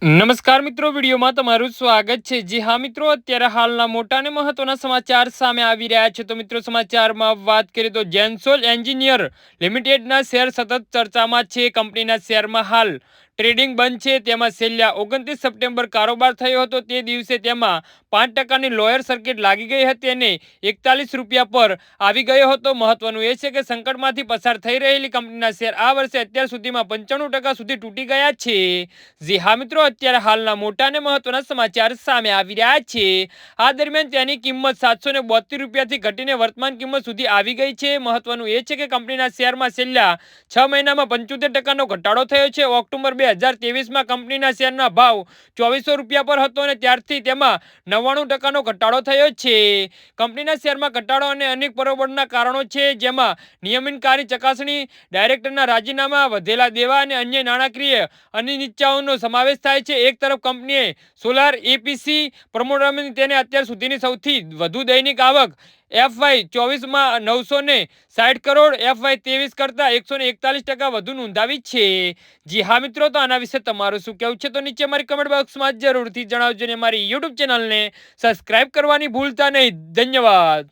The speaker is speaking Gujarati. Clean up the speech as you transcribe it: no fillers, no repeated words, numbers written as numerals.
નમસ્કાર મિત્રો, વિડીયોમાં તમારું સ્વાગત છે। જી હા મિત્રો, અત્યારે હાલના મોટા અને મહત્વના સમાચાર સામે આવી રહ્યા છે। તો મિત્રો, સમાચારમાં વાત કરીએ તો જેન્સોલ એન્જિનિયર લિમિટેડના શેર સતત ચર્ચામાં છે। કંપનીના શેરમાં હાલ ટ્રેડિંગ બંધ છે। તેમાં છેલ્લા 29 સપ્ટેમ્બર કારોબાર થયો હતો। તે દિવસે તેમાં 5%ની લોયર સર્કિટ લાગી ગઈ હતી અને 41 રૂપિયા પર આવી ગયો હતો। મહત્વનું એ છે કે સંકટમાંથી પસાર થઈ રહેલી કંપનીના શેર આ વર્ષે અત્યાર સુધીમાં 95% સુધી તૂટી ગયા છે। જી હા મિત્રો, અત્યારે હાલના મોટા અને મહત્વના સમાચાર સામે આવી રહ્યા છે। આ દરમિયાન તેની કિંમત 772 રૂપિયાથી ઘટીને વર્તમાન કિંમત સુધી આવી ગઈ છે। મહત્વનું એ છે કે કંપનીના શેરમાં છેલ્લા 6 મહિનામાં 75%નો ઘટાડો થયો છે। ઓક્ટોબર 2023માં કંપનીના શેરના ભાવ 2400 રૂપિયા પર હતો અને ત્યારથી તેમાં 99%નો ઘટાડો થયો છે। કંપનીના શેરમાં ઘટાડો અને અનેક પરિબળોના કારણો છે, જેમાં નિયમનકારી ચકાસણી, ડાયરેક્ટરના રાજીનામા, વધેલા દેવા અને અન્ય નાણાકીય અનિશ્ચિતતાઓનો સમાવેશ થાય છે। એક તરફ કંપનીએ સોલાર એપીસી પ્રમોટરમાં તેને અત્યાર સુધીની સૌથી વધુ દૈનિક આવક FY24માં 960 કરોડ, FY23 કરતાં 141% વધુ નોંધાવી છે। જી હા મિત્રો, તો આના વિશે તમારું શું કહેવું છે તો નીચે મારી કમેન્ટ બોક્સમાં જરૂરથી જણાવજો અને મારી યુટ્યુબ ચેનલને સબસ્ક્રાઇબ કરવાની ભૂલતા નહીં। ધન્યવાદ।